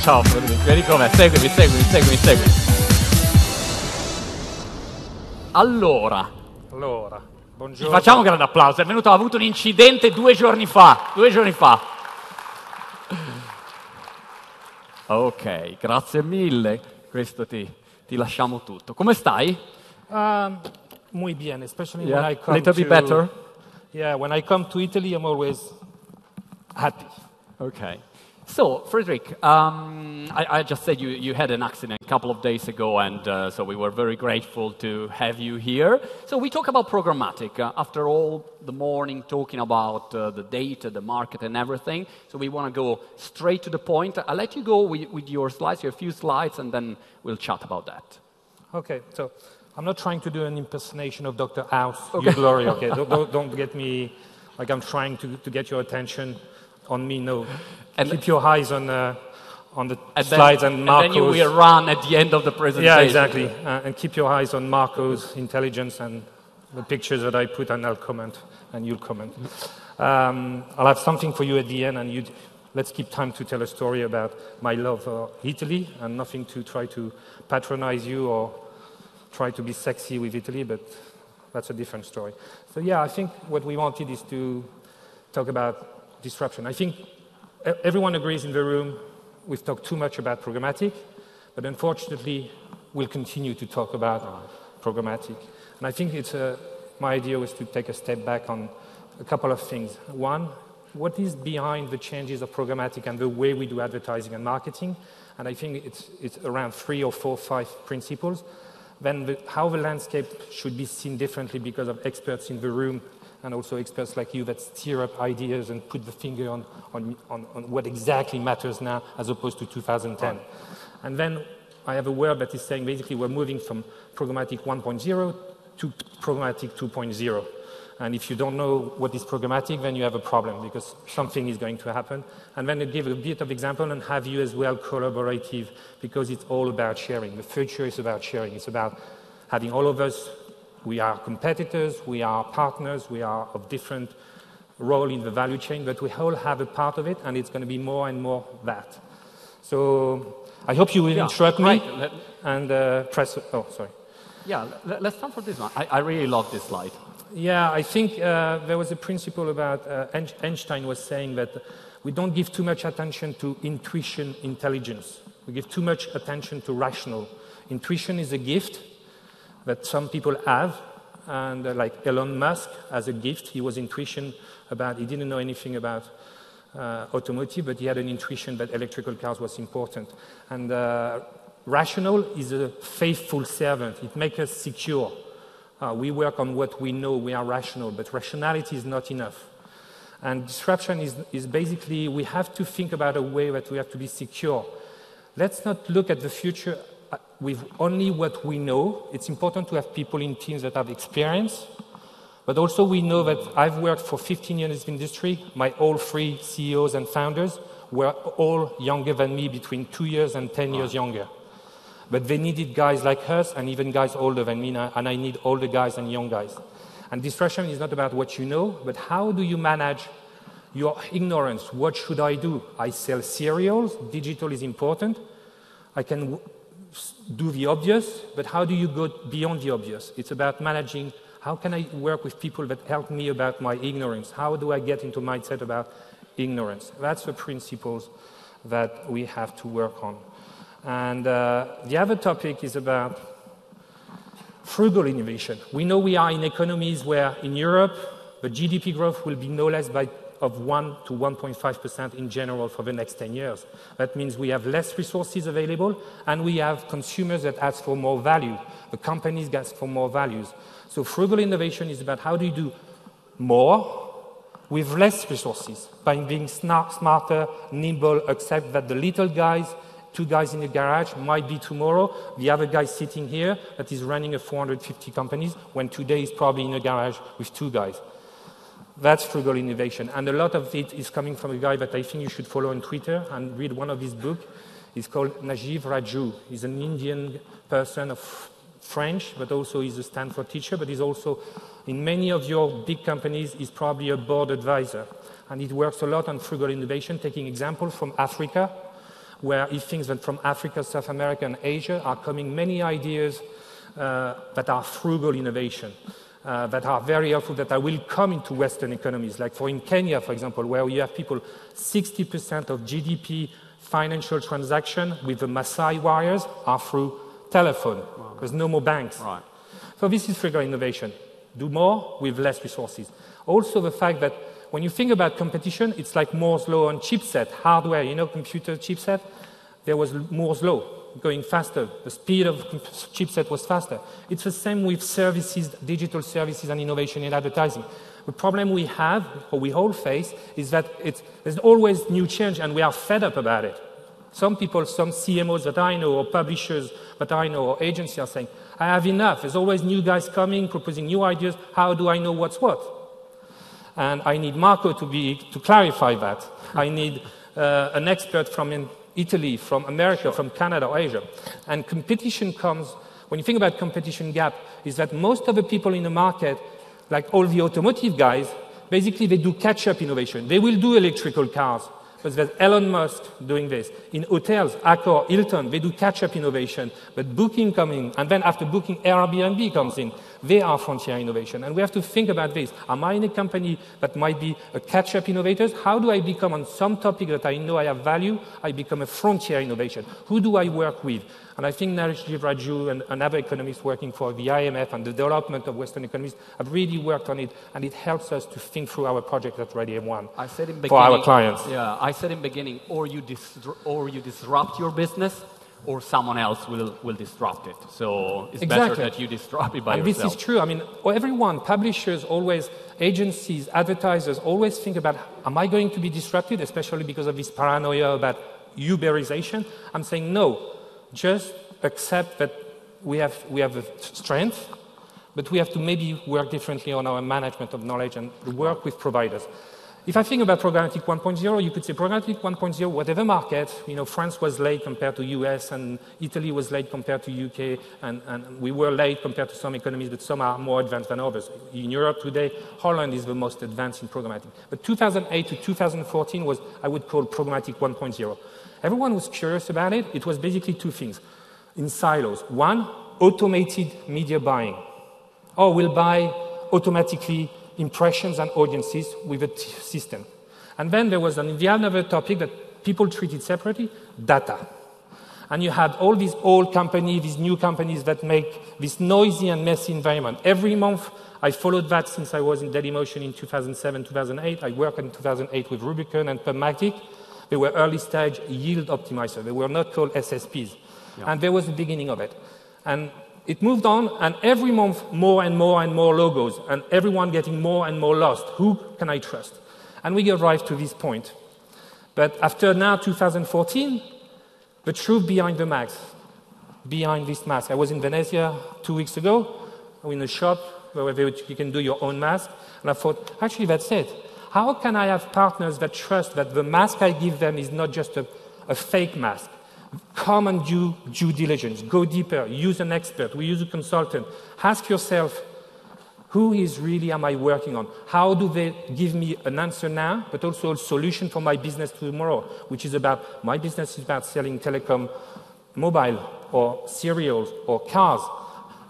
Ciao Frederic, vieni con me, seguimi. Allora, buongiorno. gli facciamo un grande applauso, ha avuto un incidente 2 giorni fa. Ok, grazie mille, questo ti lasciamo tutto. Come stai? Muy bien, especially Yeah, when I come little bit better? Yeah, when I come to Italy, I'm always happy. Okay. So, Frederic, I just said you had an accident a couple of days ago, and so we were very grateful to have you here. So we talk about programmatic. After all the morning talking about the data, the market, and everything, so we want to go straight to the point. I'll let you go with your slides, your few slides, and then we'll chat about that. Okay, so I'm not trying to do an impersonation of Dr. House, okay. Your glory, okay? don't get me like I'm trying to get your attention on me, no. And keep your eyes on the slides and Marco's. And then you will run at the end of the presentation. Yeah, exactly. And keep your eyes on Marco's intelligence and the pictures that I put, and I'll comment, and you'll comment. I'll have something for you at the end, and let's keep time to tell a story about my love for Italy, and nothing to try to patronize you or try to be sexy with Italy, but that's a different story. So yeah, I think what we wanted is to talk about disruption. I think everyone agrees in the room we've talked too much about programmatic, but unfortunately we'll continue to talk about programmatic. And I think my idea was to take a step back on a couple of things. One, what is behind the changes of programmatic and the way we do advertising and marketing? And I think it's around 3 or 4 or 5 principles. Then how the landscape should be seen differently because of experts in the room and also experts like you that steer up ideas and put the finger on what exactly matters now as opposed to 2010. And then I have a word that is saying basically we're moving from programmatic 1.0 to programmatic 2.0. And if you don't know what is programmatic, then you have a problem because something is going to happen. And then I'll give a bit of example and have you as well collaborative because it's all about sharing. The future is about sharing. It's about having all of us. We are competitors, we are partners, we are of different role in the value chain, but we all have a part of it, and it's going to be more and more that. So I hope you will interrupt me and press. Oh, sorry. Yeah, let's start for this one. I really love this slide. Yeah, I think there was a principle about Einstein was saying that we don't give too much attention to intuition, intelligence. We give too much attention to rational. Intuition is a gift that some people have, and like Elon Musk has a gift. He was intuition about, he didn't know anything about automotive, but he had an intuition that electrical cars was important. And rational is a faithful servant. It makes us secure. We work on what we know, we are rational, but rationality is not enough. And disruption is basically, we have to think about a way that we have to be secure. Let's not look at the future with only what we know. It's important to have people in teams that have experience, but also we know that I've worked for 15 years in this industry. My all 3 CEOs and founders were all younger than me, between 2 years and 10 years younger. But they needed guys like us and even guys older than me, and I need older guys and young guys. And disruption is not about what you know, but how do you manage your ignorance? What should I do? I sell cereals, digital is important. I can do the obvious, but how do you go beyond the obvious? It's about managing, how can I work with people that help me about my ignorance? How do I get into mindset about ignorance? That's the principles that we have to work on. And the other topic is about frugal innovation. We know we are in economies where in Europe, the GDP growth will be no less of 1 to 1.5% in general for the next 10 years. That means we have less resources available, and we have consumers that ask for more value. The companies ask for more values. So frugal innovation is about how do you do more with less resources, by being smarter, nimble, accept that the little guys, 2 guys in the garage might be tomorrow, the other guy sitting here that is running a 450 companies, when today is probably in a garage with 2 guys. That's frugal innovation. And a lot of it is coming from a guy that I think you should follow on Twitter and read one of his books. It's called Najeeb Raju. He's an Indian person of French, but also he's a Stanford teacher, but he's also, in many of your big companies, he's probably a board advisor. And he works a lot on frugal innovation, taking examples from Africa where he thinks that from Africa, South America, and Asia are coming many ideas that are frugal innovation, that are very helpful, that will come into Western economies. Like in Kenya, for example, where you have people, 60% of GDP financial transaction with the Maasai warriors are through telephone. Wow. There's no more banks. Right. So this is frugal innovation. Do more with less resources. Also the fact that when you think about competition, it's like Moore's law on chipset, hardware, computer chipset. There was Moore's law, going faster. The speed of chipset was faster. It's the same with services, digital services and innovation in advertising. The problem we have, or we all face, is that there's always new change and we are fed up about it. Some people, some CMOs that I know, or publishers that I know, or agencies are saying, I have enough. There's always new guys coming, proposing new ideas. How do I know what's what? And I need Marco to clarify that. I need an expert from Italy, from America, from Canada, or Asia. And competition comes, when you think about competition gap, is that most of the people in the market, like all the automotive guys, basically they do catch-up innovation. They will do electrical cars. But there's Elon Musk doing this. In hotels, Accor, Hilton, they do catch-up innovation. But Booking coming, and then after Booking, Airbnb comes in. They are frontier innovation. And we have to think about this. Am I in a company that might be a catch-up innovator? How do I become on some topic that I know I have value? I become a frontier innovation. Who do I work with? And I think Naresh Raju and another economist working for the IMF and the development of Western economies have really worked on it, and it helps us to think through our project at Ready M1 for our clients. Yeah, I said in the beginning, or you disrupt your business, or someone else will disrupt it. So it's better that you disrupt it by yourself. And this is true. I mean, everyone, publishers, always, agencies, advertisers, always think about, am I going to be disrupted, especially because of this paranoia about Uberization? I'm saying no. Just accept that we have a strength, but we have to maybe work differently on our management of knowledge and work with providers. If I think about Programmatic 1.0, you could say Programmatic 1.0, whatever market, France was late compared to US, and Italy was late compared to UK, and we were late compared to some economies, but some are more advanced than others. In Europe today, Holland is the most advanced in programmatic. But 2008 to 2014 was, I would call, Programmatic 1.0. Everyone was curious about it. It was basically two things in silos. One, automated media buying. Oh, we'll buy automatically impressions and audiences with a system. And then there was the other topic that people treated separately, data. And you had all these old companies, these new companies that make this noisy and messy environment. Every month, I followed that since I was in Dailymotion in 2007, 2008. I worked in 2008 with Rubicon and PubMatic. They were early stage yield optimizers. They were not called SSPs. Yeah. And there was the beginning of it. And it moved on, and every month, more and more and more logos, and everyone getting more and more lost. Who can I trust? And we arrived to this point. But after now, 2014, the truth behind the mask, behind this mask. I was in Venezia 2 weeks ago, in a shop where you can do your own mask, and I thought, actually, that's it. How can I have partners that trust that the mask I give them is not just a fake mask? Come and do due diligence. Go deeper. Use an expert. We use a consultant. Ask yourself, who is really am I working on? How do they give me an answer now, but also a solution for my business tomorrow, which is about, my business is about selling telecom, mobile, or cereals, or cars.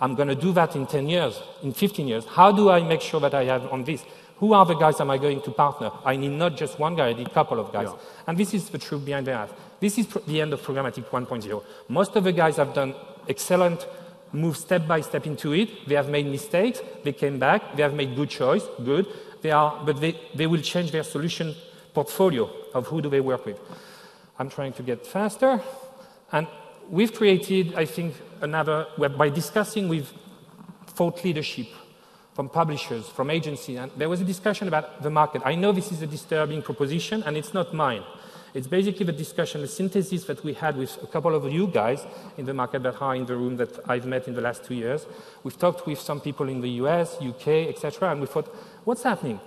I'm going to do that in 10 years, in 15 years. How do I make sure that I have on this? Who are the guys am I going to partner? I need not just one guy, I need a couple of guys. Yeah. And this is the truth behind the ads. This is the end of Programmatic 1.0. Most of the guys have done excellent, move step by step into it. They have made mistakes. They came back. They have made good choice, good. But they will change their solution portfolio of who do they work with. I'm trying to get faster. And we've created, I think, by discussing with thought leadership, from publishers, from agencies, and there was a discussion about the market. I know this is a disturbing proposition, and it's not mine. It's basically the discussion, the synthesis that we had with a couple of you guys in the market that are in the room that I've met in the last 2 years. We've talked with some people in the US, UK, etc., and we thought, what's happening?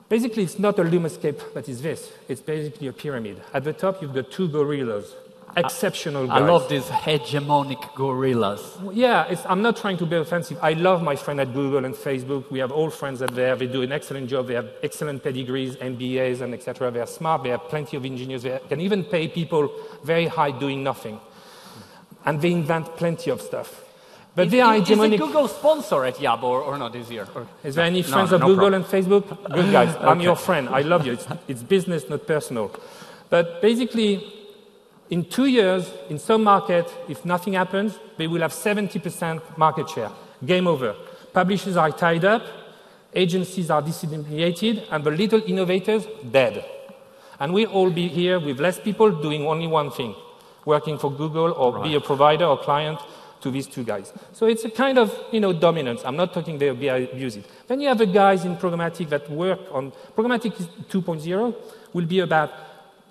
Basically, it's not a Lumascape that is this. It's basically a pyramid. At the top, you've got two gorillas, exceptional guys. I love these hegemonic gorillas. Yeah, I'm not trying to be offensive. I love my friend at Google and Facebook. We have all friends at there. They do an excellent job. They have excellent pedigrees, MBAs, and etc. They are smart. They have plenty of engineers. They can even pay people very high doing nothing. And they invent plenty of stuff. But they are hegemonic. Is it Google sponsor at IAB or not this year? Is there any friends of Google and Facebook? Good guys. I'm your friend. I love you. It's business, not personal. But basically, in 2 years, in some market, if nothing happens, they will have 70% market share. Game over. Publishers are tied up, agencies are disintermediated, and the little innovators, dead. And we'll all be here with less people doing only one thing, working for Google or be a provider or client to these two guys. So it's a kind of, dominance. I'm not talking they'll be abusive. Then you have the guys in programmatic that work on... Programmatic 2.0 will be about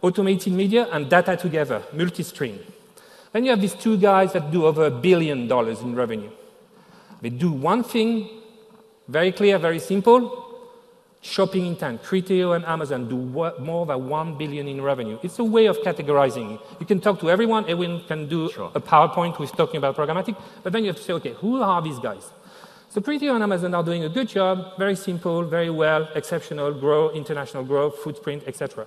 automating media and data together, multi-stream. Then you have these two guys that do over $1 billion in revenue. They do one thing, very clear, very simple, shopping intent. Criteo and Amazon do more than $1 billion in revenue. It's a way of categorizing. You can talk to everyone can do a PowerPoint with talking about programmatic, but then you have to say, okay, who are these guys? So Criteo and Amazon are doing a good job, very simple, very well, exceptional, grow, international growth, footprint, etc.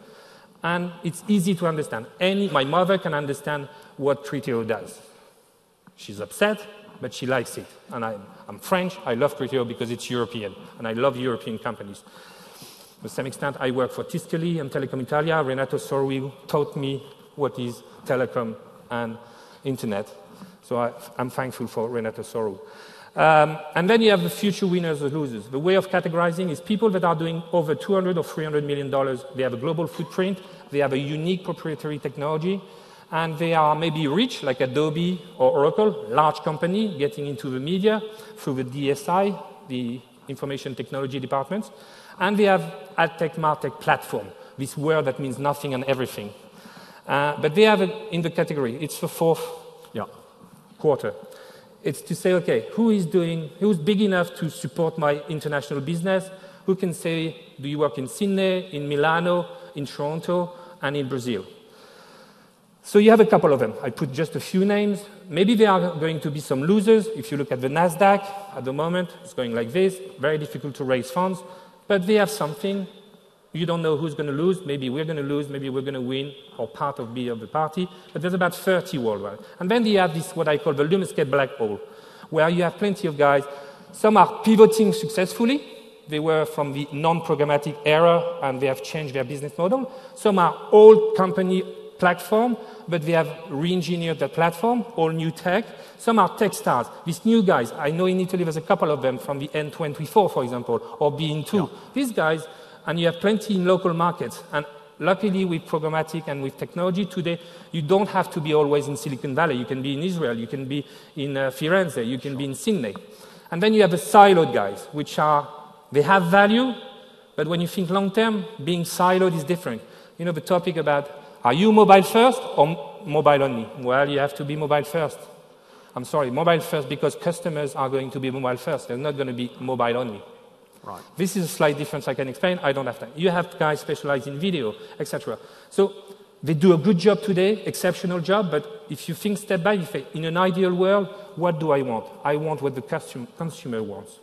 And it's easy to understand. My mother can understand what Criteo does. She's upset, but she likes it. And I'm French, I love Criteo because it's European, and I love European companies. To some extent, I work for Tiscali and Telecom Italia. Renato Sorui taught me what is telecom and internet. So I'm thankful for Renato Sorui. And then you have the future winners and losers. The way of categorizing is people that are doing over $200 or $300 million. They have a global footprint. They have a unique proprietary technology. And they are maybe rich, like Adobe or Oracle, large company getting into the media through the DSI, the information technology departments. And they have AdTech, MarTech platform, this word that means nothing and everything. But they have it in the category. It's the fourth quarter. It's to say, okay, who's big enough to support my international business? Who can say, do you work in Sydney, in Milano, in Toronto, and in Brazil? So you have a couple of them. I put just a few names. Maybe there are going to be some losers. If you look at the NASDAQ at the moment, it's going like this. Very difficult to raise funds. But they have something. You don't know who's going to lose. Maybe we're going to lose. Maybe we're going to win, or part of the party. But there's about 30 worldwide. And then you have this, what I call the Lumsky black hole, where you have plenty of guys. Some are pivoting successfully. They were from the non-programmatic era, and they have changed their business model. Some are old company platform, but they have re-engineered that platform, all new tech. Some are tech stars. These new guys, I know in Italy there's a couple of them from the N24, for example, or Bein2. Yeah. These guys, and you have plenty in local markets. And luckily with programmatic and with technology today, you don't have to be always in Silicon Valley. You can be in Israel, you can be in Firenze, you can be in Sydney. And then you have the siloed guys, which they have value, but when you think long term, being siloed is different. You know the topic about, are you mobile first or mobile only? Well, you have to be mobile first. I'm sorry, mobile first because customers are going to be mobile first. They're not going to be mobile only. Right. This is a slight difference I can explain. I don't have time. You have guys specialized in video, etc. So they do a good job today, exceptional job, but if you think step back, you say, in an ideal world, what do I want? I want what the consumer wants.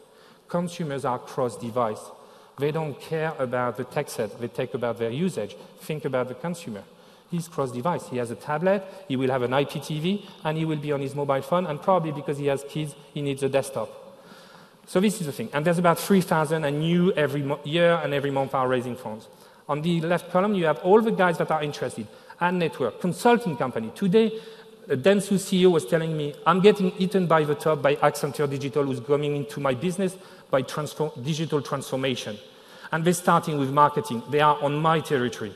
Consumers are cross-device. They don't care about the tech set. They take about their usage. Think about the consumer. He's cross-device. He has a tablet, he will have an IPTV, and he will be on his mobile phone, and probably because he has kids, he needs a desktop. So this is the thing. And there's about 3,000, and you every year and every month are raising funds. On the left column, you have all the guys that are interested. Ad network, consulting company. Today, Dentsu CEO was telling me, I'm getting eaten by the top by Accenture Digital, who's coming into my business by digital transformation. And they're starting with marketing. They are on my territory.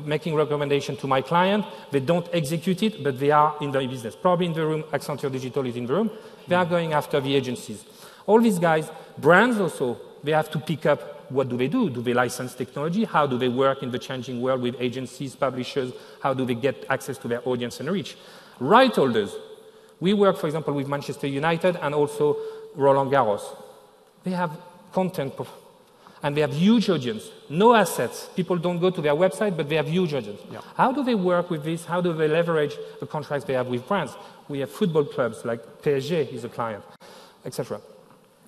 Making recommendation to my client. They don't execute it, but they are in the business. Probably in the room, Accenture Digital is in the room. They are going after the agencies. All these guys, brands also, they have to pick up what do they do? Do they license technology? How do they work in the changing world with agencies, publishers? How do they get access to their audience and reach? Right holders. We work, for example, with Manchester United and also Roland Garros. They have content. And they have huge audience, no assets. People don't go to their website, but they have huge audience. Yeah. How do they work with this? How do they leverage the contracts they have with brands? We have football clubs, like PSG is a client, etc.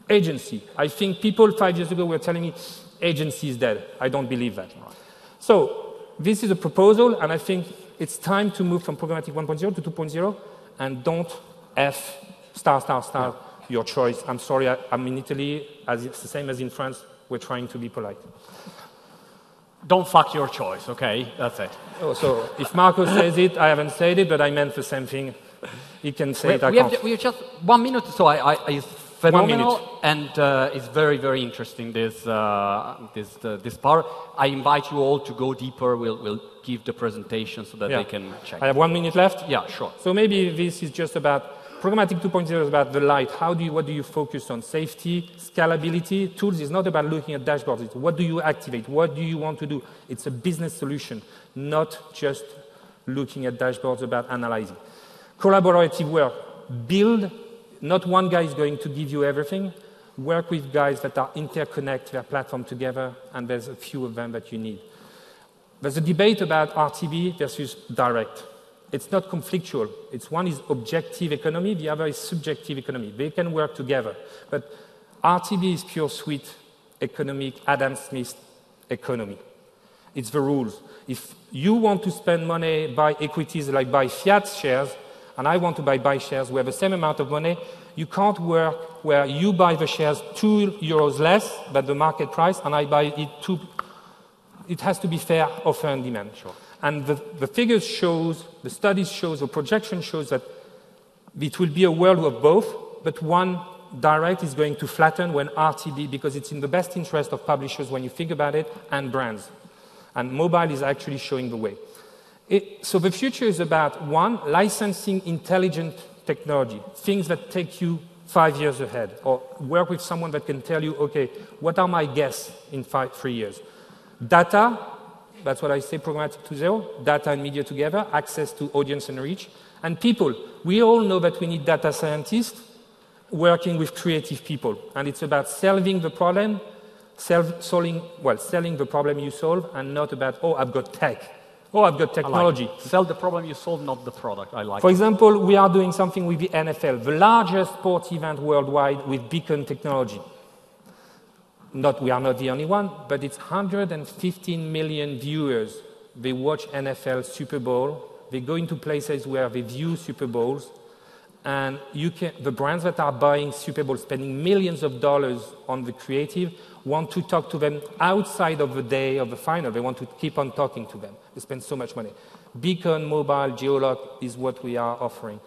Agency. I think people 5 years ago were telling me, agency is dead. I don't believe that. Right. So this is a proposal, and I think it's time to move from programmatic 1.0 to 2.0, and don't F *** your choice. I'm sorry, I'm in Italy, as it's the same as in France. We're trying to be polite. Don't fuck your choice, okay? That's it. Oh, so if Marco says it, I haven't said it, but I meant the same thing. He can say it, I can't. We have just 1 minute, so it's phenomenal, and it's very, very interesting, this part. I invite you all to go deeper. We'll give the presentation so that they can check. I have 1 minute left? Yeah, sure. So maybe this is just about Programmatic 2.0 is about the light. What do you focus on? Safety, scalability. Tools is not about looking at dashboards. It's what do you activate? What do you want to do? It's a business solution, not just looking at dashboards about analyzing. Collaborative work. Build. Not one guy is going to give you everything. Work with guys that are interconnect their platform together, and there's a few of them that you need. There's a debate about RTB versus direct. It's not conflictual. One is objective economy, the other is subjective economy. They can work together. But RTB is pure sweet economic Adam Smith economy. It's the rules. If you want to spend money, buy equities like buy Fiat shares, and I want to buy shares, we have the same amount of money, you can't work where you buy the shares €2 less than the market price, and I buy it It has to be fair, offer and demand. Sure. And the figures shows, the studies shows, the projection shows that it will be a world of both, but one direct is going to flatten when RTB, because it's in the best interest of publishers when you think about it, and brands. And mobile is actually showing the way. So the future is about, one, licensing intelligent technology, things that take you 5 years ahead, or work with someone that can tell you, okay, what are my guesses in 3 years? Data. That's what I say, programmatic 2.0, data and media together, access to audience and reach. And people, we all know that we need data scientists working with creative people. And it's about solving the problem, selling the problem you solve, and not about, oh, I've got tech. Oh, I've got technology. Like sell the problem you solve, not the product. I like For example, we are doing something with the NFL, the largest sports event worldwide with beacon technology. We are not the only one, but it's 115 million viewers. They watch NFL Super Bowl. They go into places where they view Super Bowls. And the brands that are buying Super Bowl, spending millions of dollars on the creative, want to talk to them outside of the day of the final. They want to keep on talking to them. They spend so much money. Beacon, mobile, geolock is what we are offering.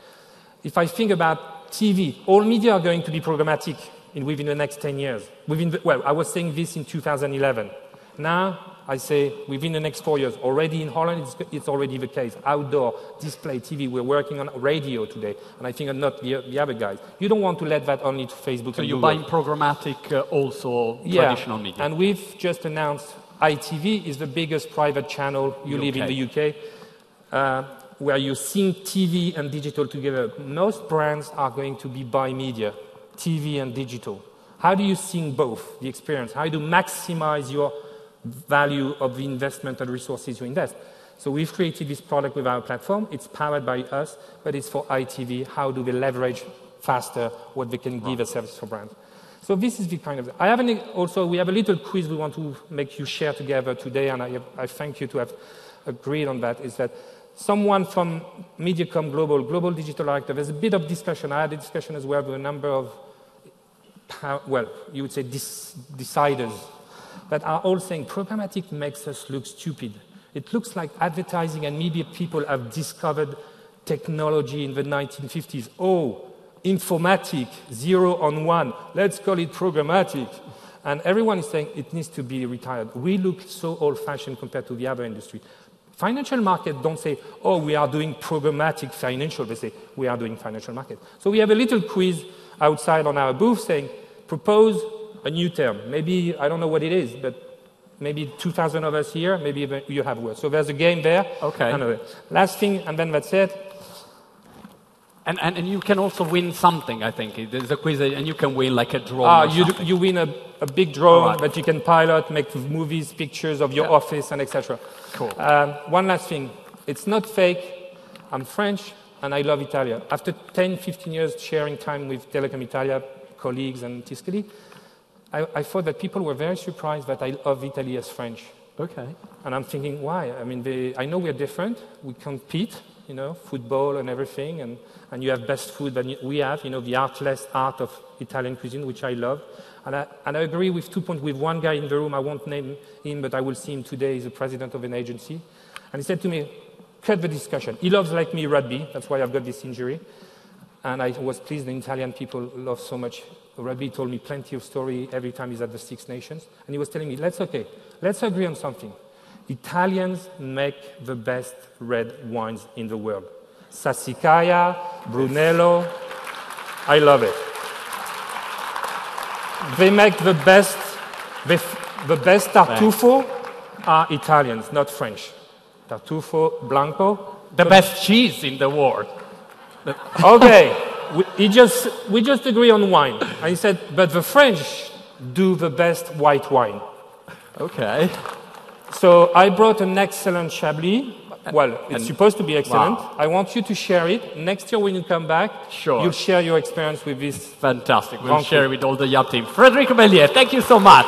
If I think about TV, all media are going to be programmatic within the next 10 years. I was saying this in 2011. Now, I say within the next 4 years. Already in Holland, it's already the case. Outdoor, display, TV. We're working on radio today, and I think not the other guys. You don't want to let that only to Facebook so and you're Google. buying programmatic also traditional media. And we've just announced ITV is the biggest private channel. You live in the UK. Where you sync TV and digital together. Most brands are going to be by media, TV and digital. How do you sync both, the experience? How do you maximize your value of the investment and resources you invest? So we've created this product with our platform. It's powered by us, but it's for ITV. How do they leverage faster what they can give as service for brands? So this is the kind of... we have a little quiz we want to make you share together today, and I thank you to have agreed on that, is that someone from Mediacom Global Digital Director, there's a bit of discussion. I had a discussion as well with a number of, you would say deciders that are all saying programmatic makes us look stupid. It looks like advertising and media people have discovered technology in the 1950s. Oh, informatic, 0 on 1. Let's call it programmatic. And everyone is saying it needs to be retired. We look so old-fashioned compared to the other industry. Financial market don't say, oh, we are doing programmatic financial. They say, we are doing financial market. So we have a little quiz outside on our booth saying, propose a new term. Maybe, I don't know what it is, but maybe 2,000 of us here, maybe even you have words. So there's a game there. Okay. Last thing, and then that's it. And you can also win something, I think. There's a quiz, and you can win like a drone. You win a big drone that you can pilot, make movies, pictures of your office, and etc. Cool. One last thing. It's not fake. I'm French, and I love Italia. After 10, 15 years sharing time with Telecom Italia colleagues and Tiscali, I thought that people were very surprised that I love Italy as French. Okay. And I'm thinking, why? I mean, I know we're different. We compete, you know, football and everything, and you have best food than we have, you know, the artless art of Italian cuisine, which I love. And I agree with 2 points with one guy in the room. I won't name him, but I will see him today. He's the president of an agency. And he said to me, cut the discussion. He loves, like me, rugby. That's why I've got this injury. And I was pleased the Italian people love so much rugby. He told me plenty of story every time he's at the Six Nations. And he was telling me, let's agree on something. Italians make the best red wines in the world. Sassicaia, Brunello, I love it. They make the best tartufo are Italians, not French. Tartufo Blanco. The best cheese in the world. Okay, we just agree on wine. And he said, but the French do the best white wine. Okay. So I brought an excellent Chablis. Well, it's supposed to be excellent. Wow. I want you to share it. Next year when you come back, you'll share your experience with this. Fantastic. We'll share it with all the IAB team. Frederic Bellier, thank you so much.